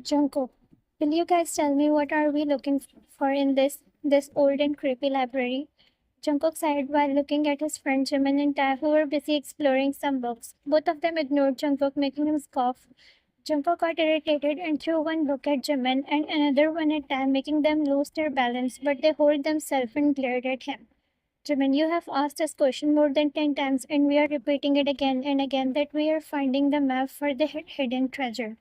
Jungkook, will you guys tell me what are we looking for in this old and creepy library? Jungkook sighed while looking at his friend Jimin and Tae, who were busy exploring some books. Both of them ignored Jungkook, making him scoff. Jungkook got irritated and threw one look at Jimin and another one at Tae, making them lose their balance, but they held themselves and glared at him. Jimin, you have asked this question more than 10 times, and we are repeating it again and again that we are finding the map for the hidden treasure.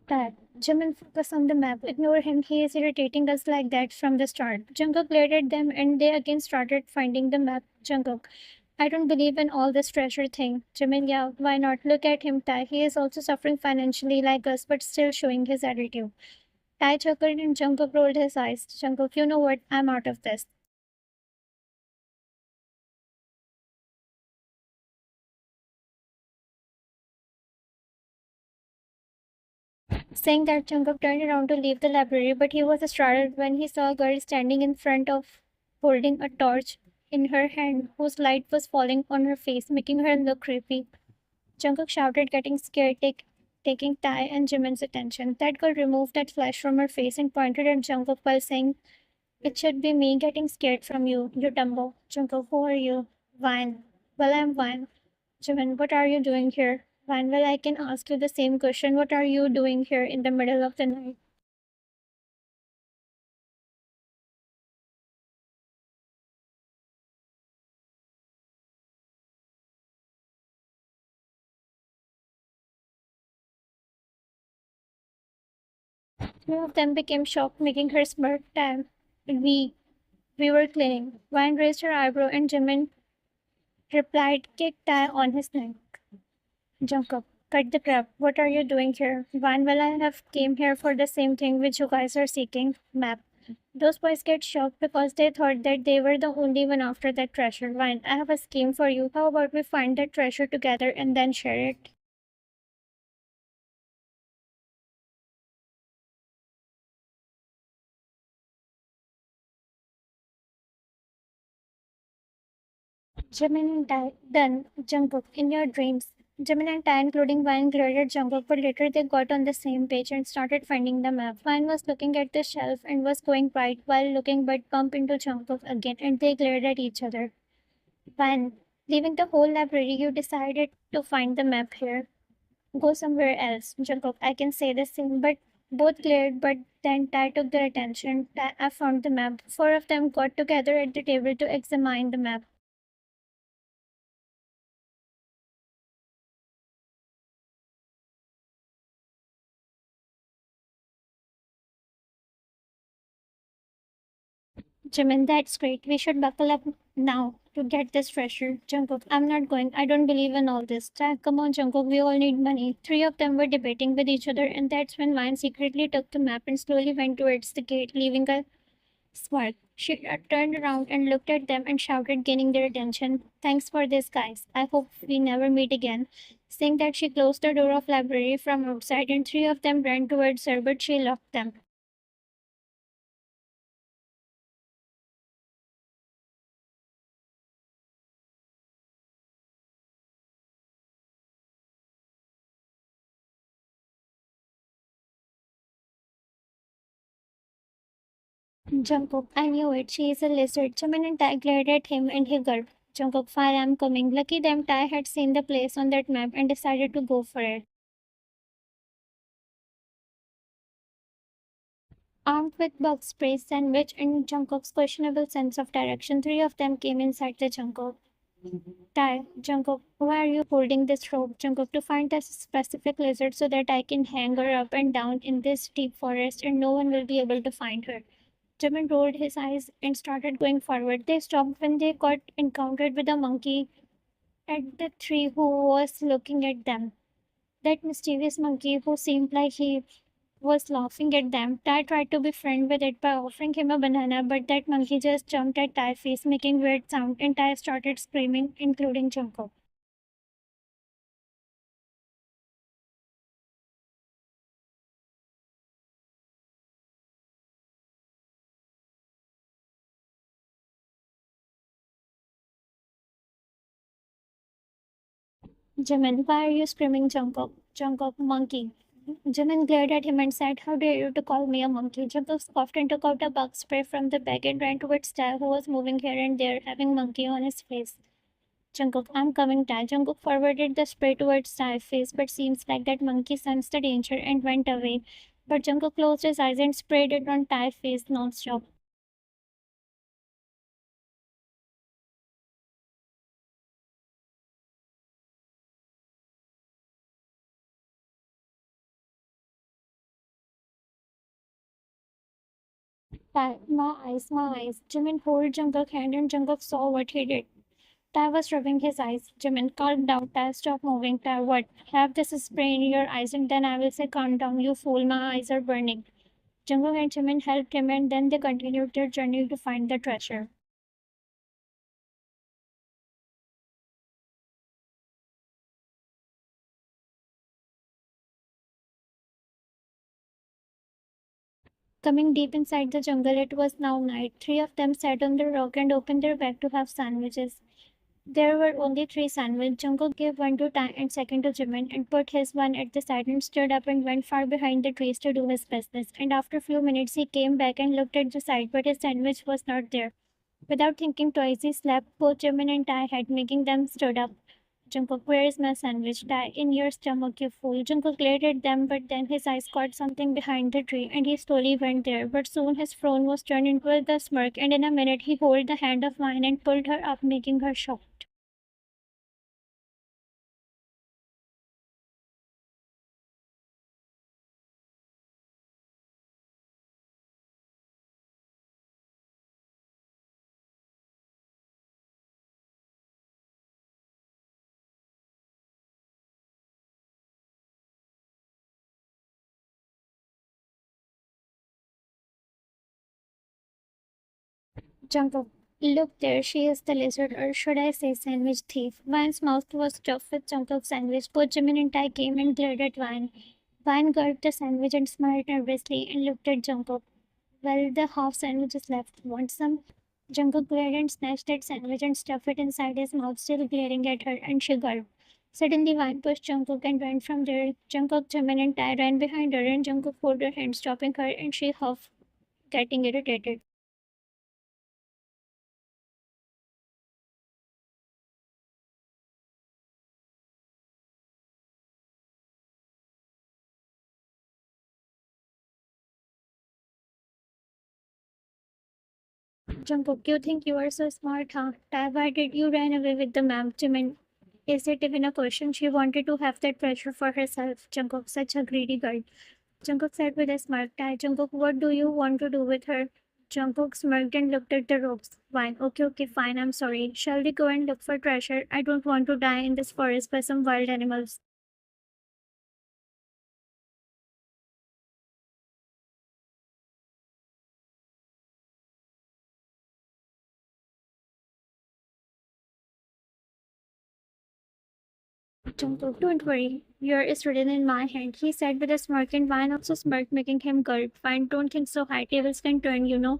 Dad, Jimin, focus on the map. Ignore him. He is irritating us like that from the start. Jungkook glared at them and they again started finding the map. Jungkook, I don't believe in all this treasure thing. Jimin, yeah, why not? Look at him, Tai. He is also suffering financially like us, but still showing his attitude. Tai chuckled and Jungkook rolled his eyes. Jungkook, you know what? I'm out of this. Saying that, Jungkook turned around to leave the library, but he was startled when he saw a girl standing in front of, holding a torch in her hand, whose light was falling on her face, making her look creepy. Jungkook shouted, getting scared, taking Tai and Jimin's attention. That girl removed that flash from her face and pointed at Jungkook while saying, "It should be me getting scared from you, you Dumbo." Jungkook, who are you? Vine. Well, I'm Vine. Jimin, what are you doing here? Vine, well, I can ask you the same question. What are you doing here in the middle of the night? Two of them became shocked, making her smirk. Damn, we were cleaning. Vine raised her eyebrow and Jimin replied, kick Tai on his neck. Jungkook, cut the crap. What are you doing here? Vine, well, I have came here for the same thing which you guys are seeking. Map. Those boys get shocked because they thought that they were the only one after that treasure. Vine, I have a scheme for you. How about we find that treasure together and then share it? Jimin and Tai, done. Jungkook, in your dreams. Jimin and Tai, including Vine, glared at Jungkook, but later they got on the same page and started finding the map. Vine was looking at the shelf and was going right while looking but bumped into Jungkook again, and they glared at each other. Vine, leaving the whole library, you decided to find the map here. Go somewhere else. Jungkook, I can say the same, but both glared, but then Tai took their attention. I found the map. Four of them got together at the table to examine the map. Jimin, that's great. We should buckle up now to get this treasure. Jungkook, I'm not going. I don't believe in all this. Jack, come on, Jungkook. We all need money. Three of them were debating with each other, and that's when Vine secretly took the map and slowly went towards the gate, leaving a smirk. She turned around and looked at them and shouted, gaining their attention. Thanks for this, guys. I hope we never meet again. Saying that, she closed the door of library from outside, and three of them ran towards her, but she locked them. Jungkook, I knew it. She is a lizard. Chaman and Tai glared at him and he gulped. Jungkook, fire, I'm coming. Lucky them, Tai had seen the place on that map and decided to go for it. Armed with bug spray, sandwich, and Jungkook's questionable sense of direction, three of them came inside the Jungkook. Tai, Jungkook, why are you holding this rope, Jungkook, to find a specific lizard so that I can hang her up and down in this deep forest and no one will be able to find her? Jimin rolled his eyes and started going forward. They stopped when they got encountered with a monkey at the tree who was looking at them. That mischievous monkey who seemed like he was laughing at them. Tai tried to befriend with it by offering him a banana, but that monkey just jumped at Tai's face, making weird sound, and Tai started screaming, including Jungkook. Jimin, why are you screaming Jungkook? Jungkook, monkey. Jimin glared at him and said, how dare you to call me a monkey? Jungkook scoffed and took out a bug spray from the bag and ran towards Tai, who was moving here and there, having monkey on his face. Jungkook, I'm coming, Tai. Jungkook forwarded the spray towards Tai's face, but seems like that monkey sensed the danger and went away. But Jungkook closed his eyes and sprayed it on Tai's face non-stop. Tai, my eyes. Jimin pulled Jungkook's hand and Jungkook saw what he did. Tai was rubbing his eyes. Jimin, calm down. Tai, stop moving. Tai, what? Have this spray in your eyes and then I will say, calm down, you fool. My eyes are burning. Jungkook and Jimin helped him and then they continued their journey to find the treasure. Coming deep inside the jungle, it was now night. Three of them sat on the rock and opened their bag to have sandwiches. There were only three sandwiches. Jungkook gave one to Tai and second to Jimin and put his one at the side and stood up and went far behind the trees to do his business. And after a few minutes, he came back and looked at the side, but his sandwich was not there. Without thinking twice, he slapped both Jimin and Tai head, making them stood up. Jungkook, where is my sandwich? Die in your stomach, you fool. Jungkook glared at them, but then his eyes caught something behind the tree, and he slowly went there. But soon his frown was turned into a smirk, and in a minute he held the hand of mine and pulled her up, making her shocked. Jungkook, look there, she is the lizard, or should I say sandwich thief. Vine's mouth was stuffed with Jungkook's sandwich. Both Jimin and Tai came and glared at Vine. Vine gulped the sandwich and smiled nervously and looked at Jungkook. Well, the half sandwich is left. Want some? Jungkook glared and snatched that sandwich and stuffed it inside his mouth, still glaring at her, and she gulped. Suddenly, Vine pushed Jungkook and went from there. Jungkook, Jimin, and Tai ran behind her, and Jungkook pulled her hand, stopping her, and she huffed, getting irritated. Jungkook, you think you are so smart, huh? Tai, why did you run away with the map, Jimin? Is it even a question? She wanted to have that treasure for herself. Jungkook, such a greedy girl. Jungkook said with a smirk. Tai, Jungkook, what do you want to do with her? Jungkook smirked and looked at the ropes. Fine, okay, fine, I'm sorry. Shall we go and look for treasure? I don't want to die in this forest by some wild animals. Jungkook, don't worry. Your is written in my hand, he said with a smirk, and Vine also smirked, making him gulp. Fine, don't think so high. Tables can turn, you know.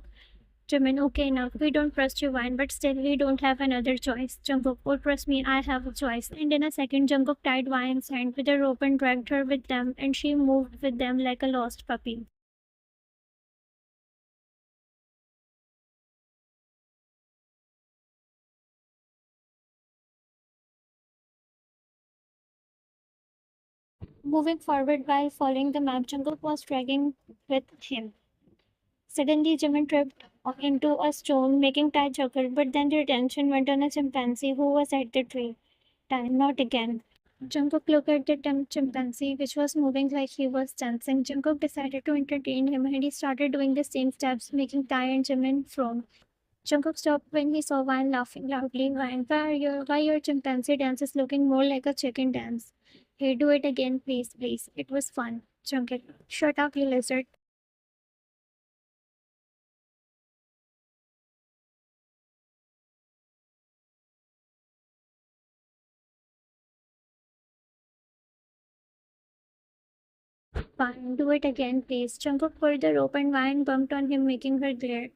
Jimin, okay, now we don't trust you, Vine, but still we don't have another choice. Jungkook, oh, trust me, I have a choice. And in a second, Jungkook tied Vine's hand with a rope and dragged her with them, and she moved with them like a lost puppy. Moving forward while following the map, Jungkook was dragging with him. Suddenly, Jimin tripped into a stone, making Tai chuckle, but then their attention went on a chimpanzee who was at the tree. Tai, not again. Jungkook looked at the chimpanzee, which was moving like he was dancing. Jungkook decided to entertain him, and he started doing the same steps, making Tai and Jimin frown. Jungkook stopped when he saw Vine laughing loudly. Vine, why your chimpanzee dance is looking more like a chicken dance? Hey, do it again, please, please. It was fun. Jungkook, shut up, you lizard. Fine, do it again, please. Jungkook pulled the rope and Vine bumped on him, making her glare.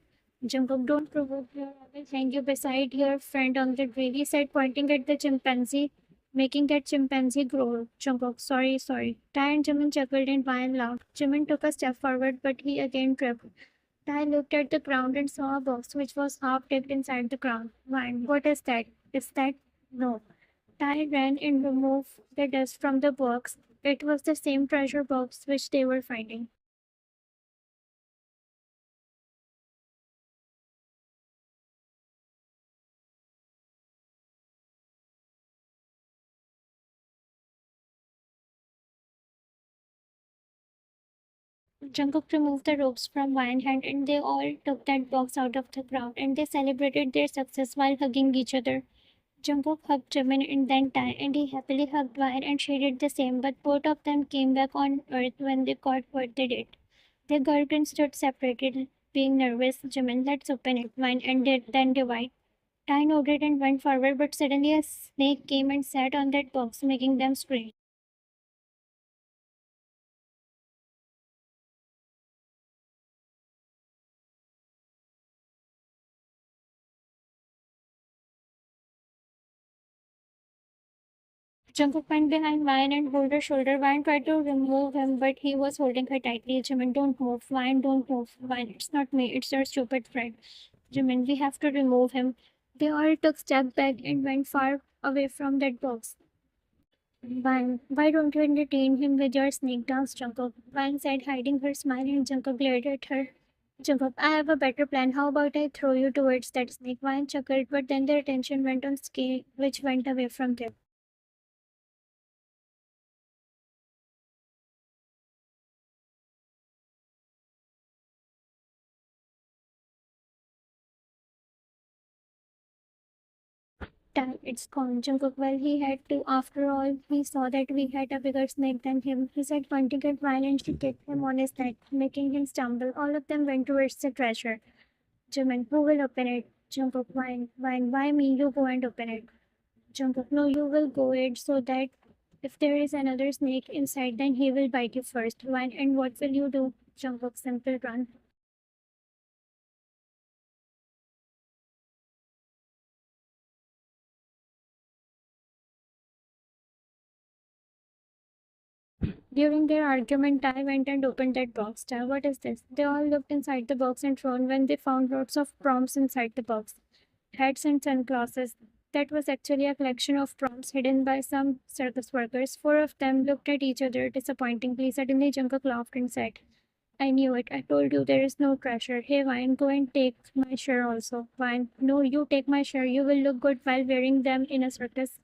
Jungkook, don't provoke her. I will hang you beside your friend on the tree, he said, pointing at the chimpanzee. making that chimpanzee growl. Jungkook, sorry, sorry. Tai and Jimin chuckled and Ryan laughed. Jimin took a step forward, but he again tripped. Tai looked at the ground and saw a box which was half dipped inside the ground. Ryan, what is that? Is that? No. Tai ran and removed the dust from the box. It was the same treasure box which they were finding. Jungkook removed the ropes from one hand and they all took that box out of the ground and they celebrated their success while hugging each other. Jungkook hugged Jimin and then Tai and he happily hugged Ryan and she did the same but both of them came back on earth when they caught what they did. Their girlfriends stood separated, being nervous. Jimin, let's open it. Ryan and then divide. Tai nodded and went forward but suddenly a snake came and sat on that box making them scream. Jungkook went behind Ryan and held her shoulder. Ryan tried to remove him, but he was holding her tightly. Jimin, don't move. Ryan, don't move. Ryan, it's not me. It's your stupid friend. Jimin, we have to remove him. They all took step back and went far away from that box. Ryan, why don't you entertain him with your snake dance, Jungkook? Ryan said, hiding her smile, and Jungkook glared at her. Jungkook, I have a better plan. How about I throw you towards that snake? Ryan chuckled, but then their attention went on Skate, which went away from them. Damn, it's gone. Jungkook, well, he had to. After all, he saw that we had a bigger snake than him. He said, pointing at Ryan, and she kicked him on his neck, making him stumble. All of them went towards the treasure. Jimin, who will open it? Jungkook, Ryan, why me? You go and open it. Jungkook, no, you will go it so that if there is another snake inside, then he will bite you first. Ryan, and what will you do? Jungkook, simple run. During their argument, Tai went and opened that box. Tai, what is this? They all looked inside the box and frowned when they found lots of prompts inside the box. Hats and sunglasses. That was actually a collection of prompts hidden by some circus workers. Four of them looked at each other disappointingly. Suddenly, Jungkook laughed and said, I knew it. I told you there is no treasure. Hey, Vine, go and take my share also. Vine, no, you take my share. You will look good while wearing them in a circus.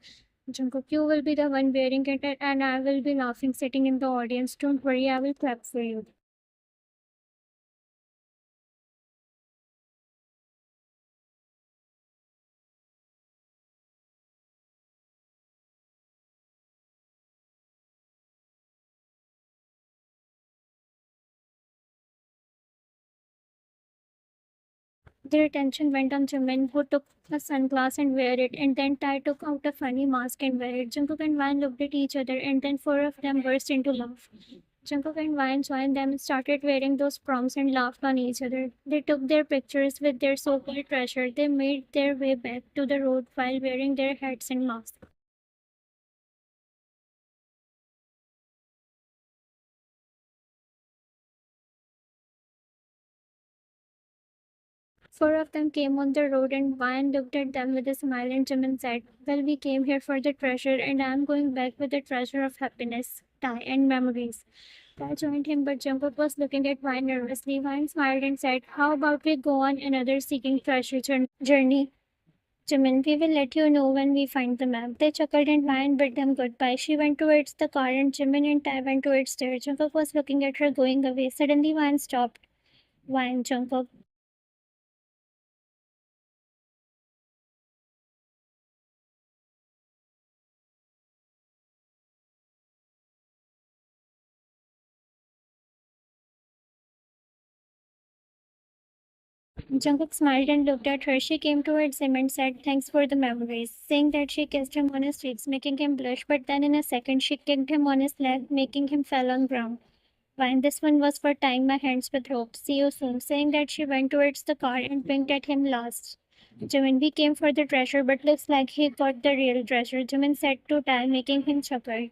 Jungkook, you will be the one wearing it and I will be laughing sitting in the audience. Don't worry, I will clap for you. Their attention went on Jimin, who took a sunglass and wear it, and then Tai took out a funny mask and wear it. Jungkook and Vine looked at each other, and then four of them burst into laugh. Jungkook and Vine joined them and started wearing those prompts and laughed on each other. They took their pictures with their so-called treasure. They made their way back to the road while wearing their hats and masks. Four of them came on the road and Vine looked at them with a smile and Jimin said, well, we came here for the treasure and I am going back with the treasure of happiness, Tai, and memories. Tai joined him, but Jungkook was looking at Vine nervously. Vine smiled and said, how about we go on another seeking treasure journey? Jimin, we will let you know when we find the map. They chuckled and Vine bid them goodbye. She went towards the car and Jimin and Tai went towards there. Jungkook was looking at her going away. Suddenly Vine stopped. Vine, Jungkook. Jungkook smiled and looked at her. She came towards him and said, thanks for the memories, saying that she kissed him on his cheeks, making him blush, but then in a second she kicked him on his leg, making him fall on ground. Fine, this one was for tying my hands with ropes. See you soon, saying that she went towards the car and winked at him last. Jimin, we came for the treasure, but looks like he got the real treasure, Jimin said to Tai, making him chuckle.